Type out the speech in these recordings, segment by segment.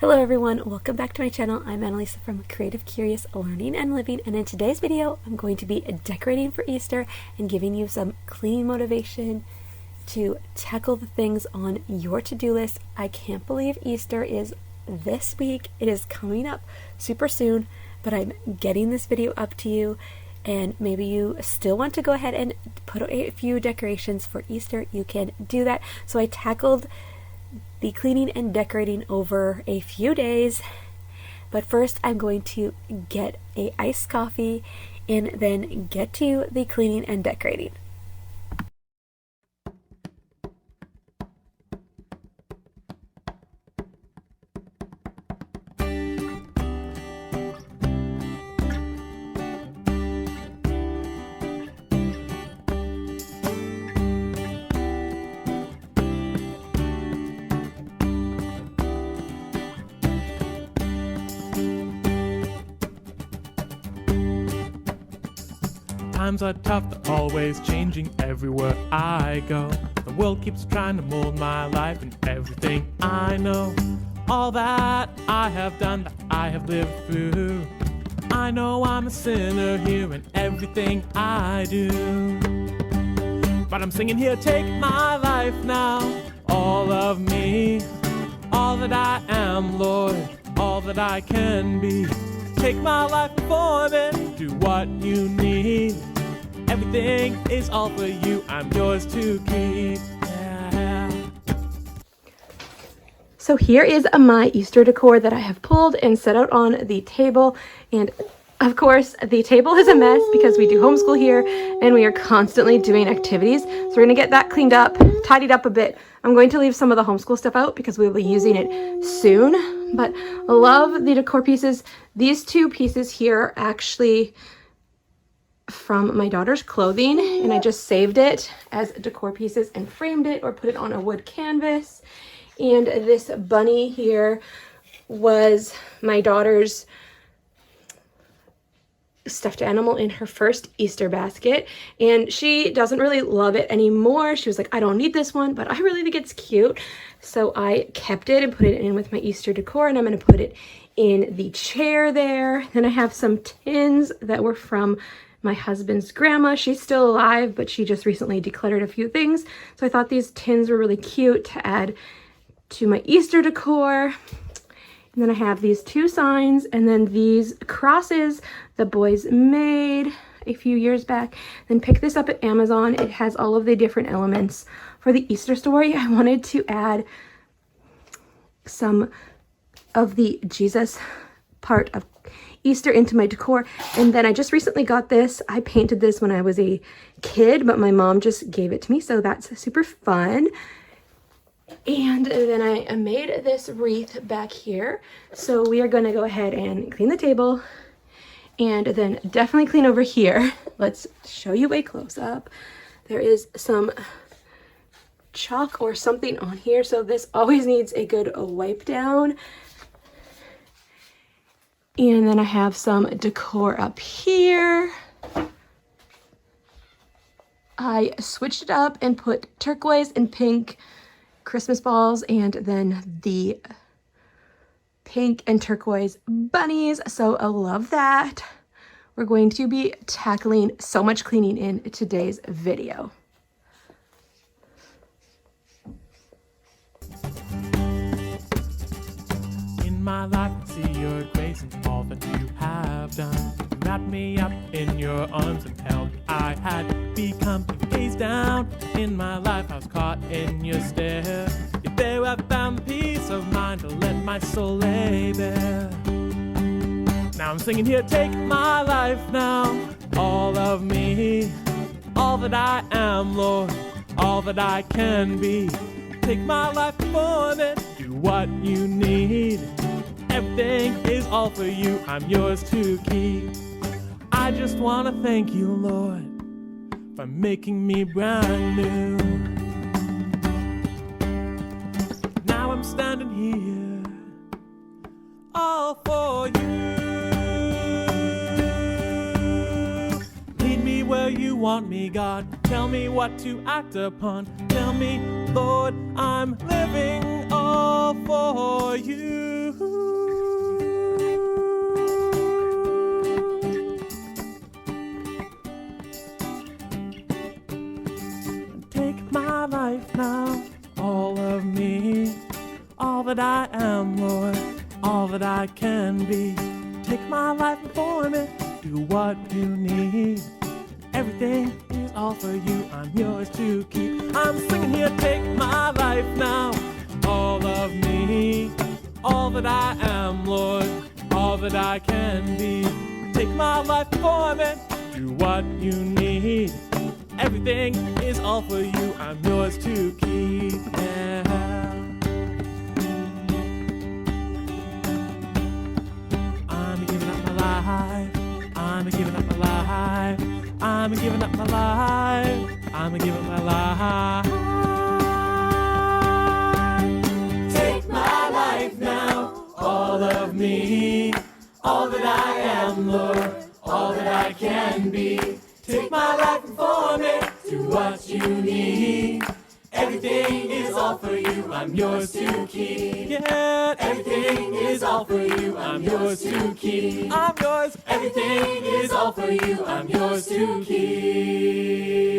Hello everyone, welcome back to my channel. I'm Annalisa from Creative Curious Learning and Living, and in today's video I'm going to be decorating for Easter and giving you some cleaning motivation to tackle the things on your to-do list. I can't believe Easter is this week. It is coming up super soon, but I'm getting this video up to you, and maybe you still want to go ahead and put a few decorations for Easter. You can do that. So I tackled the cleaning and decorating over a few days, but first I'm going to get a iced coffee and then get to the cleaning and decorating. Times are tough, they're always changing everywhere I go. The world keeps trying to mold my life and everything I know. All that I have done, that I have lived through. I know I'm a sinner here in everything I do. But I'm singing here, take my life now, all of me. All that I am, Lord, all that I can be. Take my life for me, do what you need. Everything is all for you, I'm yours to keep. Yeah. So here is my Easter decor that I have pulled and set out on the table, and of course the table is a mess because we do homeschool here and we are constantly doing activities. So we're gonna get that cleaned up, tidied up a bit. I'm going to leave some of the homeschool stuff out because we'll be using it soon, but I love the decor pieces. These two pieces here are actually from my daughter's clothing, and I just saved it as decor pieces and framed it or put it on a wood canvas. And this bunny here was my daughter's stuffed animal in her first Easter basket, and she doesn't really love it anymore. She was like, I don't need this one, but I really think it's cute. So I kept it and put it in with my Easter decor, and I'm going to put it in the chair there. Then I have some tins that were from my husband's grandma. She's still alive, but she just recently decluttered a few things. So I thought these tins were really cute to add to my Easter decor. And then I have these two signs, and then these crosses the boys made a few years back. Then picked this up at Amazon. It has all of the different elements for the Easter story. I wanted to add some of the Jesus part of Easter into my decor, and then I just recently got this. I painted this when I was a kid, but my mom just gave it to me, so that's super fun. And then I made this wreath back here. So we are going to go ahead and clean the table and then definitely clean over here. Let's show you a close-up. There is some chalk or something on here, so this always needs a good wipe down. And then I have some decor up here. I switched it up and put turquoise and pink Christmas balls, and then the pink and turquoise bunnies. So I love that. We're going to be tackling so much cleaning in today's video. In my life, I see your grace and all that you have done. You wrapped me up in your arms and held me. I had become face down. In my life, I was caught in your stare. Yet there I found the peace of mind to let my soul lay bare. Now I'm singing here, take my life now, all of me. All that I am, Lord, all that I can be. Take my life for me, do what you need. Everything is all for you, I'm yours to keep. I just want to thank you, Lord, for making me brand new. Now I'm standing here, all for you. Lead me where you want me, God. Tell me what to act upon. Tell me, Lord, I'm living all for you. Take my life now, all of me, all that I am, Lord, all that I can be. Take my life and form it, do what you need. Everything is all for you, I'm yours to keep. I'm singing here, take my life now, all of me, all that I am, Lord, all that I can be. Take my life and form it, do what you need. Everything is all for you, I'm yours to keep. Yeah. I'm giving up my life. I'm giving up my life. I'm giving up my life. I'm giving my life. Take my life now, all of me, all that I am, Lord, all that I can be. Take my life and form it to what you need. Everything is all for you, I'm yours to keep. Yeah, everything is all for you, I'm yours to keep. I'm yours. Everything is all for you, I'm yours to keep.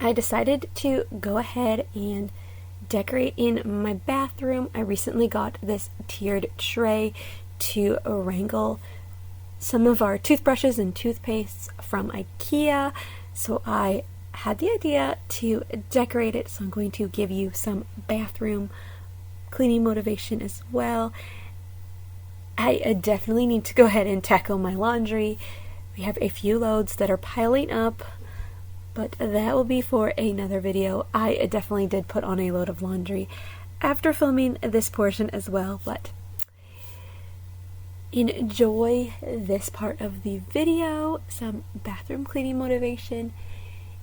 I decided to go ahead and decorate in my bathroom. I recently got this tiered tray to wrangle some of our toothbrushes and toothpastes from IKEA, so I had the idea to decorate it. So I'm going to give you some bathroom cleaning motivation as well. I definitely need to go ahead and tackle my laundry. We have a few loads that are piling up, but that will be for another video. I definitely did put on a load of laundry after filming this portion as well, but enjoy this part of the video, some bathroom cleaning motivation,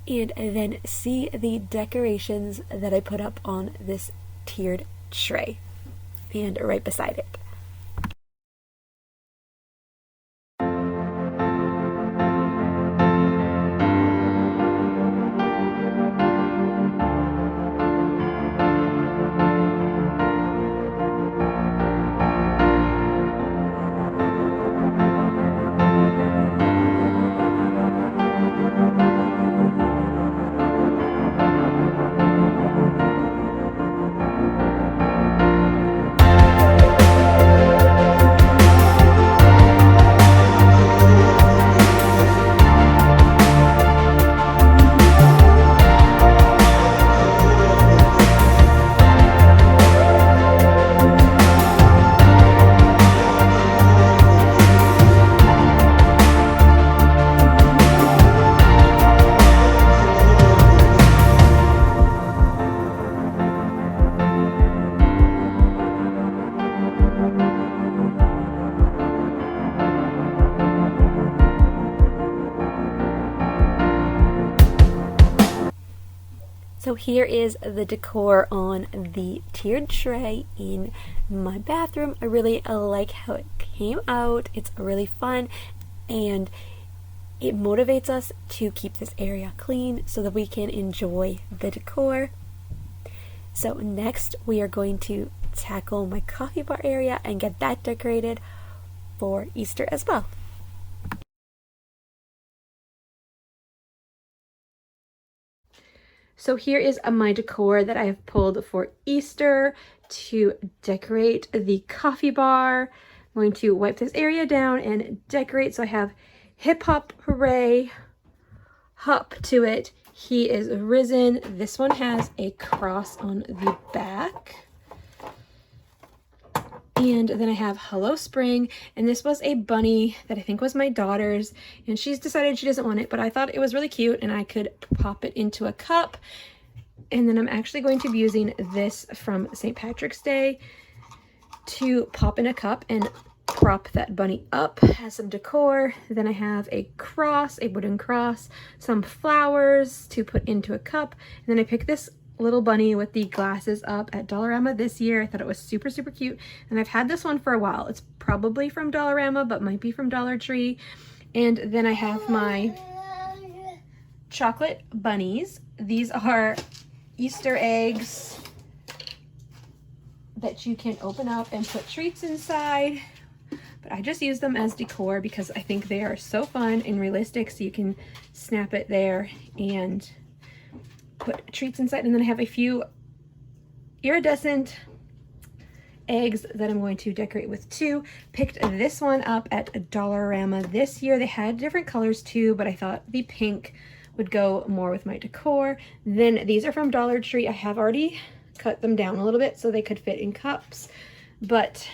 and then see the decorations that I put up on this tiered tray and right beside it. So here is the decor on the tiered tray in my bathroom. I really like how it came out. It's really fun and it motivates us to keep this area clean so that we can enjoy the decor. So next we are going to tackle my coffee bar area and get that decorated for Easter as well. So here is my decor that I have pulled for Easter to decorate the coffee bar. I'm going to wipe this area down and decorate. So I have hip hop hooray, hop to it. He is risen. This one has a cross on the back. And then I have Hello Spring, and this was a bunny that I think was my daughter's, and she's decided she doesn't want it, but I thought it was really cute and I could pop it into a cup. And then I'm actually going to be using this from St. Patrick's Day to pop in a cup and prop that bunny up. Has some decor. Then I have a cross, a wooden cross, some flowers to put into a cup, and then I picked this little bunny with the glasses up at Dollarama this year. I thought it was super cute, and I've had this one for a while. It's probably from Dollarama, but might be from Dollar Tree. And then I have my chocolate bunnies. These are Easter eggs that you can open up and put treats inside, but I just use them as decor because I think they are so fun and realistic, so you can snap it there and put treats inside. And then I have a few iridescent eggs that I'm going to decorate with too. Picked this one up at Dollarama this year. They had different colors too, but I thought the pink would go more with my decor. Then these are from Dollar Tree. I have already cut them down a little bit so they could fit in cups, but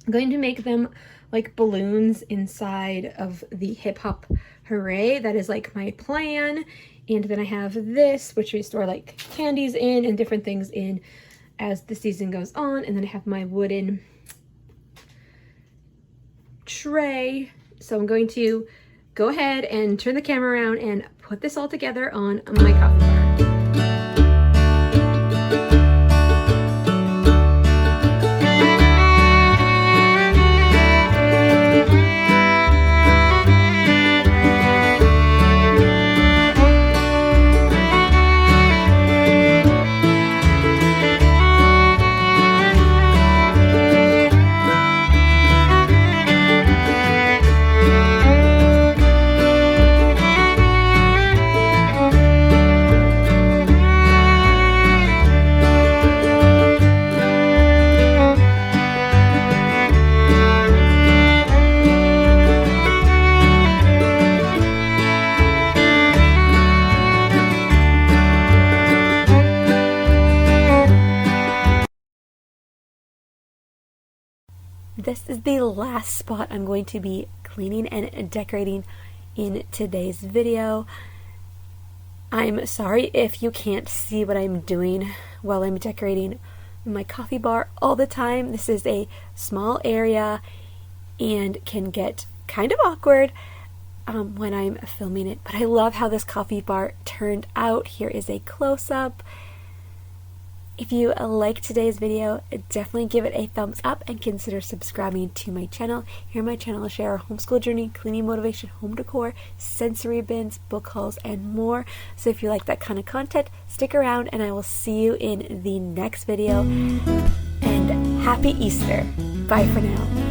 I'm going to make them like balloons inside of the hip hop hooray. That is like my plan. And then I have this, which we store like candies in and different things in as the season goes on. And then I have my wooden tray. So I'm going to go ahead and turn the camera around and put this all together on my coffee bar. this is the last spot I'm going to be cleaning and decorating in today's video. I'm sorry if you can't see what I'm doing while I'm decorating my coffee bar all the time. This is a small area and can get kind of awkward when I'm filming it, but I love how this coffee bar turned out. Here is a close-up. If you like today's video, definitely give it a thumbs up and consider subscribing to my channel. Here on my channel, I share our homeschool journey, cleaning motivation, home decor, sensory bins, book hauls, and more. So if you like that kind of content, stick around and I will see you in the next video. And happy Easter. Bye for now.